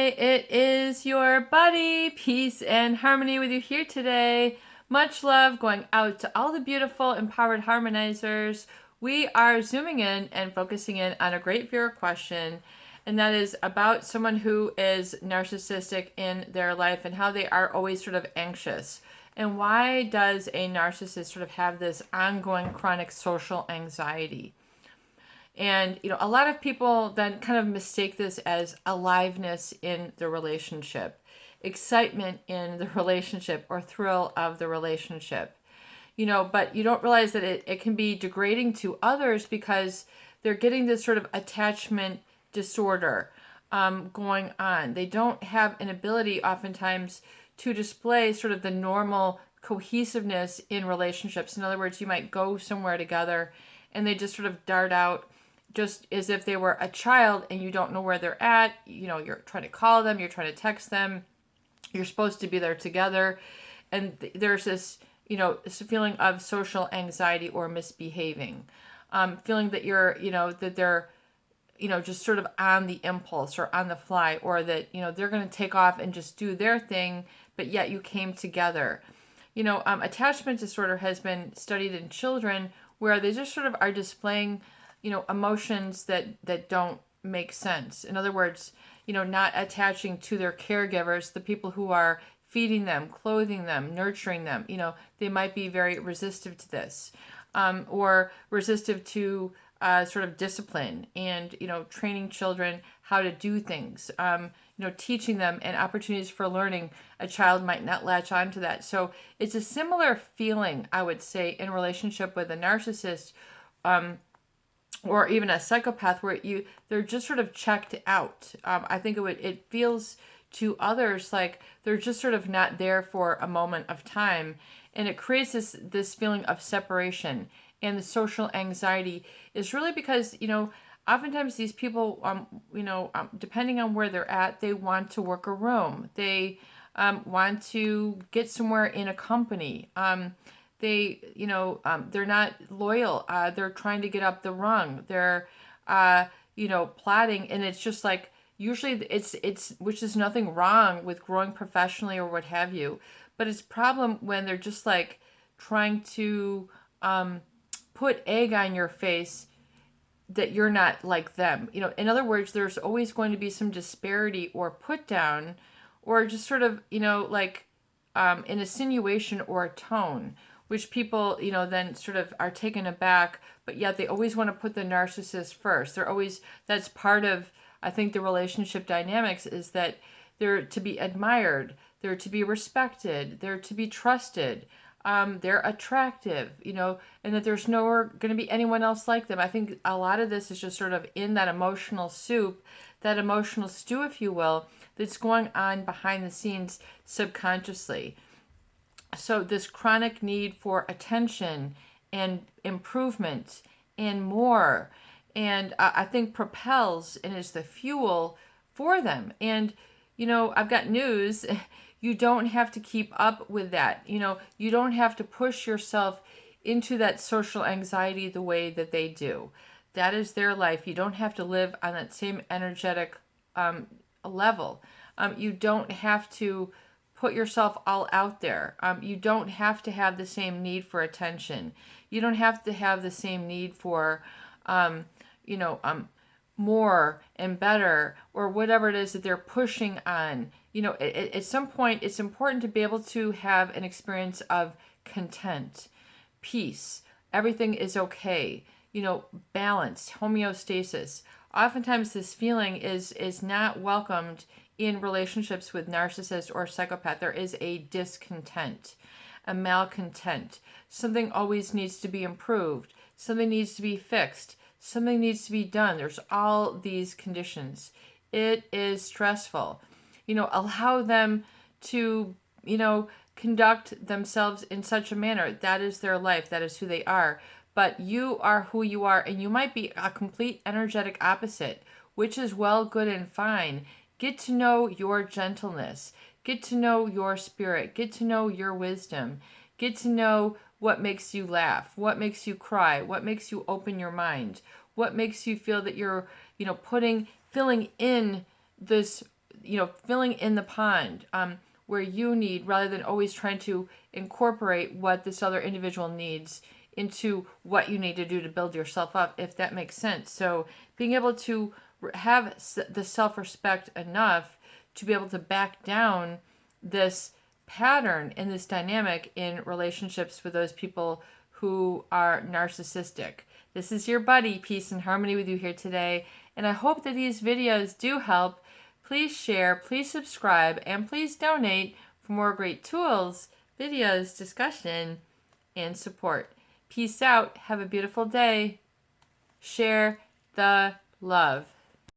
it is your buddy, Peace and Harmony with you here today. Much love going out to all the beautiful, empowered harmonizers. We are zooming in and focusing in on a great viewer question, and that is about someone who is narcissistic in their life and how they are always sort of anxious. And why does a narcissist sort of have this ongoing chronic social anxiety? And, a lot of people then kind of mistake this as aliveness in the relationship, excitement in the relationship, or thrill of the relationship. But you don't realize that it can be degrading to others because they're getting this sort of attachment disorder going on. They don't have an ability oftentimes to display sort of the normal cohesiveness in relationships. In other words, you might go somewhere together and they just sort of dart out just as if they were a child and you don't know where they're at. You're trying to call them, you're trying to text them, you're supposed to be there together. And there's this, this feeling of social anxiety or misbehaving, feeling that that they're, just sort of on the impulse or on the fly, or that, they're going to take off and just do their thing, but yet you came together. Attachment disorder has been studied in children where they just sort of are displaying emotions that don't make sense. In other words, not attaching to their caregivers, the people who are feeding them, clothing them, nurturing them. They might be very resistive to this, or resistive to sort of discipline and, training children how to do things, teaching them and opportunities for learning. A child might not latch on to that. So it's a similar feeling, I would say, in relationship with a narcissist, or even a psychopath, where they're just sort of checked out. I think it feels to others like they're just sort of not there for a moment of time, and it creates this feeling of separation. And the social anxiety is really because oftentimes these people depending on where they're at, they want to work a room, they want to get somewhere in a company. They're not loyal. They're trying to get up the rung. They're, plotting. And it's just like, usually it's, which is nothing wrong with growing professionally or what have you, but it's a problem when they're just like trying to put egg on your face that you're not like them. In other words, there's always going to be some disparity or put down, or just sort of, an insinuation or a tone, which people, then sort of are taken aback, but yet they always want to put the narcissist first. That's part of, I think, the relationship dynamics, is that they're to be admired, they're to be respected, they're to be trusted, they're attractive, and that there's nowhere going to be anyone else like them. I think a lot of this is just sort of in that emotional soup, that emotional stew, if you will, that's going on behind the scenes subconsciously. So this chronic need for attention and improvement and more, and I think propels and is the fuel for them. And, I've got news. You don't have to keep up with that. You don't have to push yourself into that social anxiety the way that they do. That is their life. You don't have to live on that same energetic level. You don't have to put yourself all out there. You don't have to have the same need for attention. You don't have to have the same need for, more and better, or whatever it is that they're pushing on. At some point, it's important to be able to have an experience of content, peace. Everything is okay. Balance, homeostasis. Oftentimes, this feeling is not welcomed in relationships with narcissist or psychopath. There is a discontent, a malcontent. Something always needs to be improved. Something needs to be fixed. Something needs to be done. There's all these conditions. It is stressful. Allow them to, conduct themselves in such a manner. That is their life. That is who they are. But you are who you are, and you might be a complete energetic opposite, which is well, good, and fine. Get to know your gentleness. Get to know your spirit. Get to know your wisdom. Get to know what makes you laugh, what makes you cry, what makes you open your mind, what makes you feel that you're, filling in this, filling in the pond where you need, rather than always trying to incorporate what this other individual needs into what you need to do to build yourself up, if that makes sense. So being able to have the self-respect enough to be able to back down this pattern and this dynamic in relationships with those people who are narcissistic. This is your buddy, Peace and Harmony, with you here today, and I hope that these videos do help. Please share, please subscribe, and please donate for more great tools, videos, discussion, and support. Peace out. Have a beautiful day. Share the love.